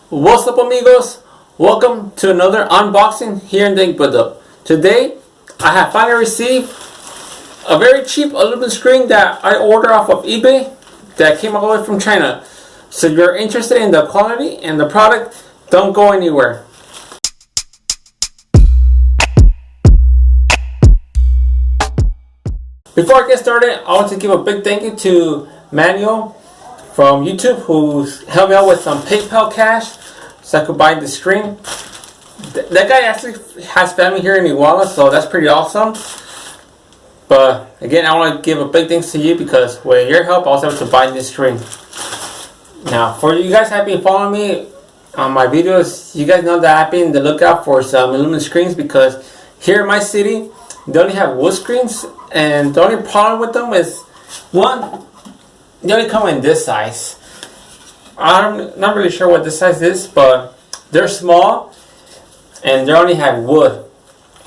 What's up, amigos? Welcome to another unboxing here in the Ink Buildup. Today, I have finally received a very cheap aluminum screen that I ordered off of eBay that came all the way from China. So if you're interested in the quality and the product, don't go anywhere. Before I get started, I want to give a big thank you to Manuel from YouTube, who's helped me out with some PayPal cash so I could buy the screen. That guy actually has family here in Iguala, so that's pretty awesome. But again, I want to give a big thanks to you because with your help, I was able to buy this screen. Now, for you guys have been following me on my videos, you guys know that I've been on the lookout for some aluminum screens because here in my city, they only have wood screens, and the only problem with them is, one, they only come in this size. I'm not really sure what this size is, but they're small and they only have wood.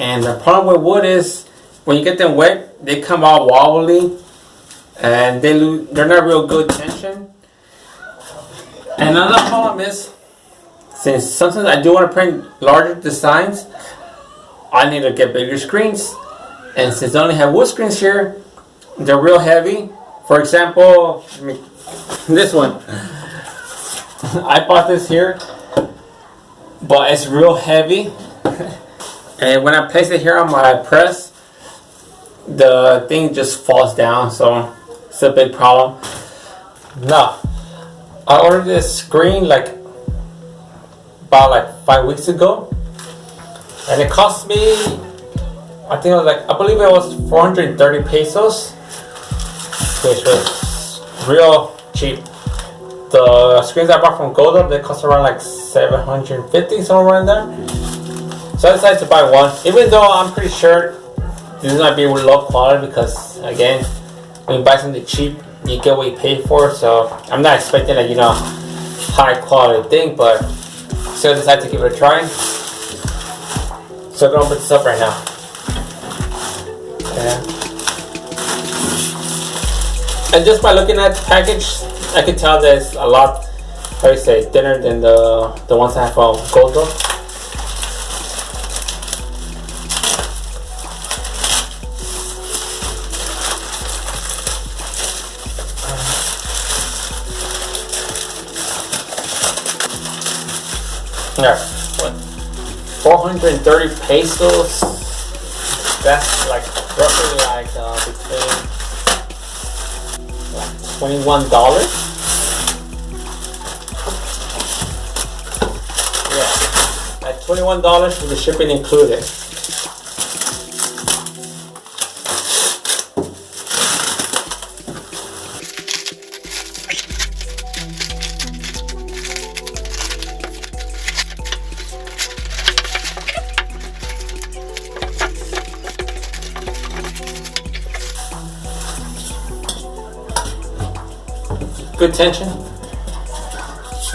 And the problem with wood is when you get them wet, they come out wobbly and they're not real good tension. And another problem is, since sometimes I do want to print larger designs, I need to get bigger screens. And since I only have wood screens here, they're real heavy. For example, this one. I bought this here, but it's real heavy. And when I place it here on my press, the thing just falls down, so it's a big problem. Now, I ordered this screen about 5 weeks ago, and it cost me, I believe it was 430 pesos, which was real cheap. The screens I bought from Golda, they cost around 750, somewhere around there. So I decided to buy one, even though I'm pretty sure this might be low quality because, again, when you buy something cheap, you get what you pay for. So I'm not expecting a high quality thing, but still decided to give it a try. So I'm gonna open this up right now. Yeah. And just by looking at the package, I can tell that it's a lot, thinner than the ones I have from Golda. Yeah, 430 pesos. That's roughly between $21. Yeah, at $21 with the shipping included. Good tension.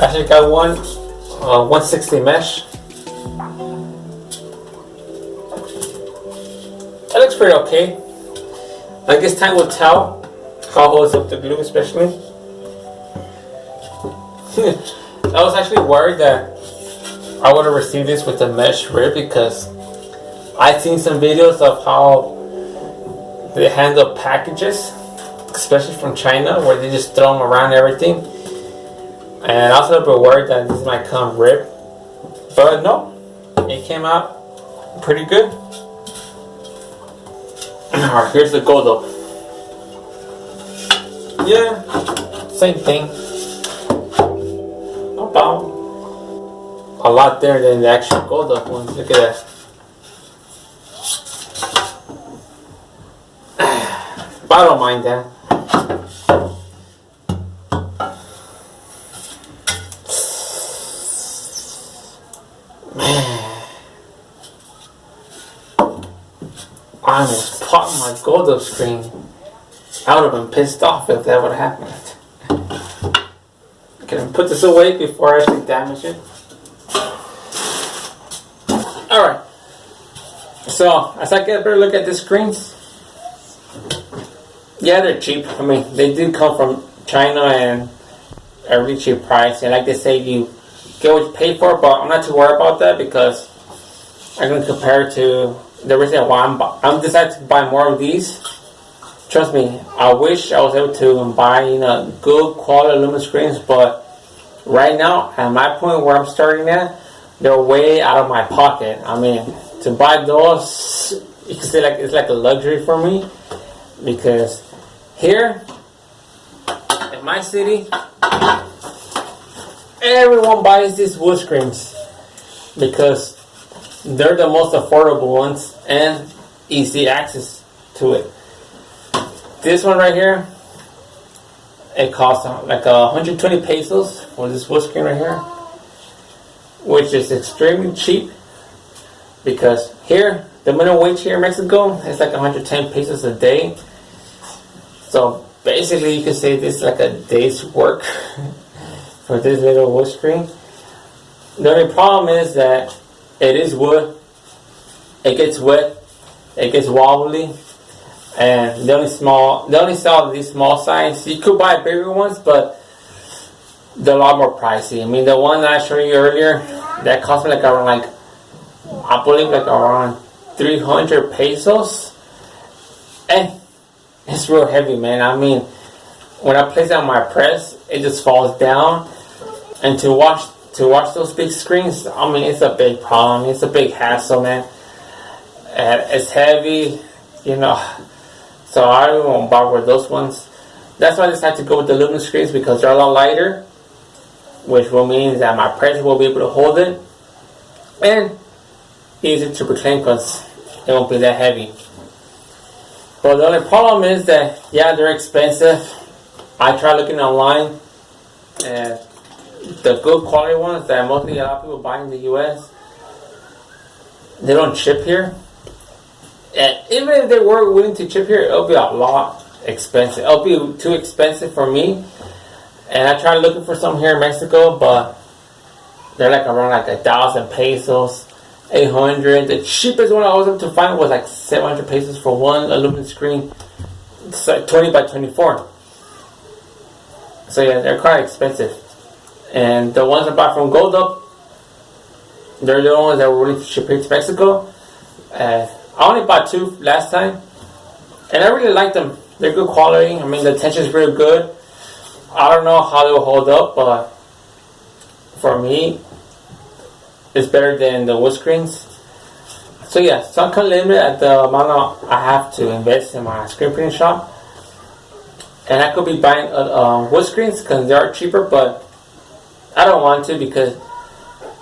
Actually got one 160 mesh. That looks pretty okay. I guess time will tell how it holds up the glue, especially. I was actually worried that I would have received this with the mesh rib because I've seen some videos of how they handle packages, especially from China, where they just throw them around everything. And I was a little bit worried that this might come ripped, but no, it came out pretty good. Alright, here's the Golda. Yeah, same thing. About a lot there than the actual Golda one. Look at that. But I don't mind that. I almost popped my Golda screen. I would have been pissed off if that would have happened. Can I put this away before I actually damage it? Alright. So, as I get a better look at the screens, yeah, they're cheap. I mean, they did come from China and a really cheap price. And like they say, you get what you pay for, but I'm not too worried about that because I'm going to compare it to the reason why I'm decided to buy more of these. Trust me, I wish I was able to buy good quality aluminum screens, but right now at my point where I'm starting at, they're way out of my pocket. I mean, to buy those, you can say like it's like a luxury for me, because here in my city, everyone buys these wood screens because they're the most affordable ones and easy access to it. This one right here, it costs like 120 pesos for this wood screen right here, which is extremely cheap because here the minimum wage here in Mexico is like 110 pesos a day. So basically you can say this is like a day's work for this little wood screen. The only problem is that it is wood, it gets wet, it gets wobbly, and they only sell these small size. You could buy bigger ones, but they're a lot more pricey. I mean, the one that I showed you earlier, that cost me like around I believe like around 300 pesos, and it's real heavy, man. I mean, when I place it on my press, it just falls down, and to watch those big screens, I mean, it's a big problem. It's a big hassle, man. And it's heavy, so I don't want to bother with those ones. That's why I decided to go with the aluminum screens because they're a lot lighter, which will mean that my press will be able to hold it, and easy to reclaim because it won't be that heavy. But the only problem is that, yeah, they're expensive. I tried looking online, and the good quality ones that mostly a lot of people buy in the US, they don't ship here. And even if they were willing to ship here, it'll be a lot expensive. It'll be too expensive for me. And I tried looking for some here in Mexico, but they're like around like 1,000 pesos, 800. The cheapest one I was able to find was like 700 pesos for one aluminum screen. It's like 20 by 24. So yeah, they're quite expensive. And the ones I bought from Gold Up, they're the ones that were willing to ship here to Mexico. I only bought 2 last time, and I really like them. They're good quality. I mean, the tension is really good. I don't know how they'll hold up, but for me, it's better than the wood screens. So yeah, so I'm kind of limited at the amount I have to invest in my screen printing shop. And I could be buying wood screens because they are cheaper, but I don't want to because,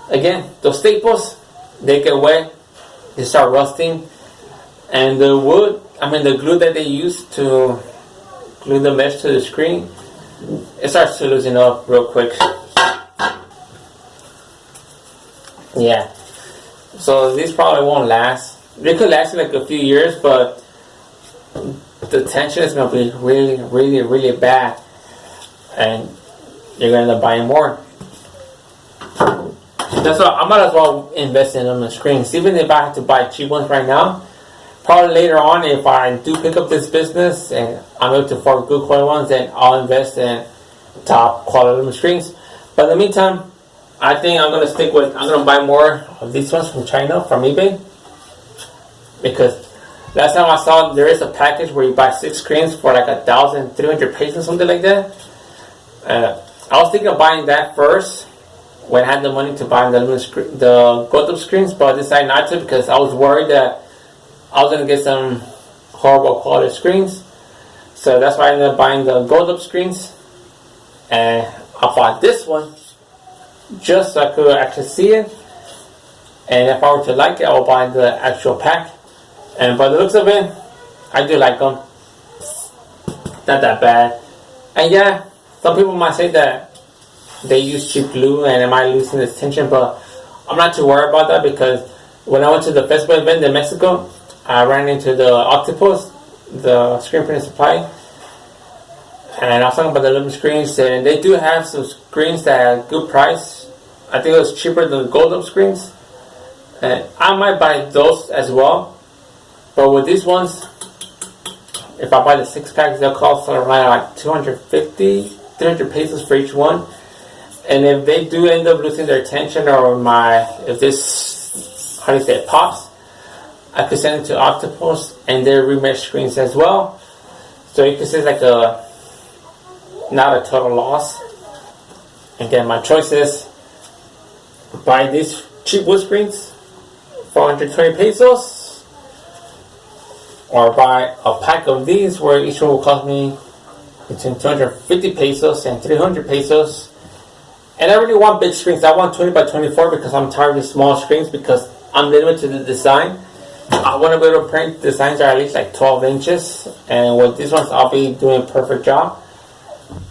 again, those staples, they get wet, they start rusting. And the wood, the glue that they use to glue the mesh to the screen, it starts to loosen up real quick. Yeah. So these probably won't last. They could last like a few years, but the tension is going to be really, really, really bad. And you're going to end up buying more. That's why I might as well invest in them on the screens. Even if I have to buy cheap ones right now, probably later on, if I do pick up this business and I'm able to afford good quality ones, then I'll invest in top quality aluminum screens. But in the meantime, I think I'm going to buy more of these ones from China, from eBay. Because last time I saw there is a package where you buy 6 screens for like 1,300 pesos, something like that. I was thinking of buying that first when I had the money to buy the Gold Up screens, but I decided not to because I was worried that I was going to get some horrible quality screens. So that's why I ended up buying the Gold Up screens. And I bought this one just so I could actually see it. And if I were to like it, I will buy the actual pack. And by the looks of it, I do like them. Not that bad. And yeah, some people might say that they use cheap glue and it might loosen its tension, but I'm not too worried about that because when I went to the festival event in Mexico, I ran into the Octopus, the screen printing supply, and I was talking about the aluminum screens, and they do have some screens that are good price. I think it was cheaper than the Gold Up screens, and I might buy those as well. But with these ones, if I buy the 6 packs, they'll cost around like 250, 300 pesos for each one. And if they do end up losing their tension, or if this, how do you say it, pops, I could send it to Octopus and their remesh screens as well. So you can see it's like not a total loss. Again, my choice is buy these cheap wood screens, 420 pesos, or buy a pack of these where each one will cost me between 250 pesos and 300 pesos. And I really want big screens. I want 20 by 24 because I'm tired of small screens, because I'm limited to the design. I want to be able to print designs that are at least like 12 inches. And with these ones, I'll be doing a perfect job.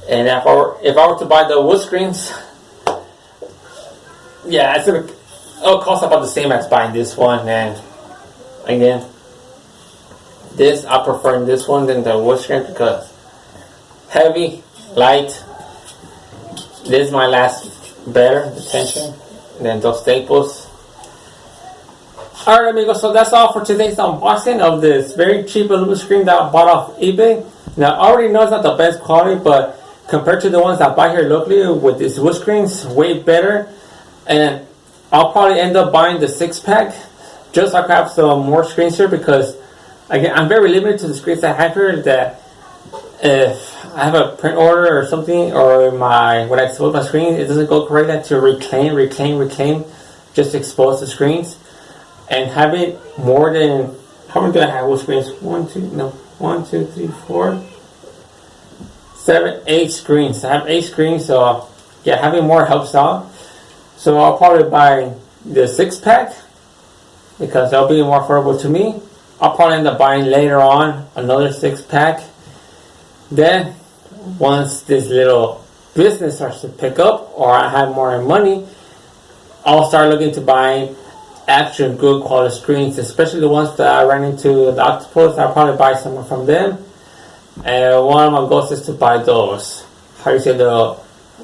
And if I were to buy the wood screens, yeah, it'll cost about the same as buying this one. And again, I prefer this one than the wood screen because heavy, light. This is my last better, the tension, than those staples. Alright, amigos, so that's all for today's unboxing of this very cheap aluminum screen that I bought off eBay. Now, I already know it's not the best quality, but compared to the ones I buy here locally with these wood screens, way better. And I'll probably end up buying the 6-pack just so I can have some more screens here, because again, I'm very limited to the screens I have here. That if I have a print order or something, or when I expose my screen, it doesn't go correctly, to reclaim, just expose the screens. And have it more than, how many do I have with screens? 1, 2, 3, 4, 7, 8 screens. I have 8 screens, so yeah, having more helps out. So I'll probably buy the 6-pack because that'll be more affordable to me. I'll probably end up buying later on another 6-pack. Then, once this little business starts to pick up, or I have more money, I'll start looking to buy actual good quality screens, especially the ones that I ran into the Octopus. I'll probably buy some from them. And one of my goals is to buy those, how do you say, the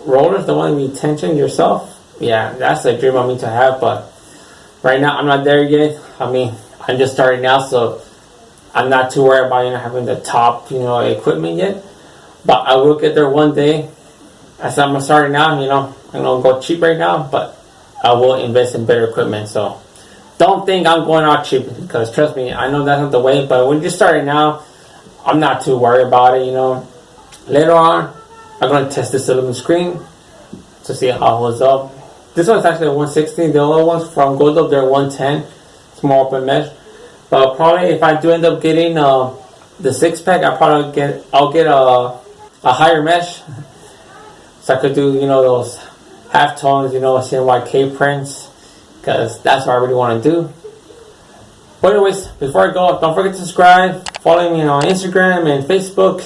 rollers, the one you tension yourself. Yeah, that's a dream of me to have, but right now I'm not there yet. I mean, I'm just starting out, so I'm not too worried about having the top equipment yet. But I will get there one day. As I'm starting out, I'm gonna go cheap right now, but I will invest in better equipment. So don't think I'm going out cheap, because trust me, I know that's not the way. But when you're starting out, I'm not too worried about it. Later on, I'm gonna test this aluminum screen to see how it holds up. This one's actually a 160. The other ones from Gold Up, they're 110. It's more open mesh. But probably if I do end up getting the 6-pack, I'll get a higher mesh, so I could do those half tones, CMYK prints, because that's what I really want to do. But anyways, before I go, don't forget to subscribe, follow me on Instagram and Facebook,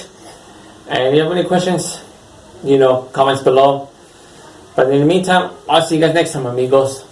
and if you have any questions, comments below. But in the meantime, I'll see you guys next time, amigos.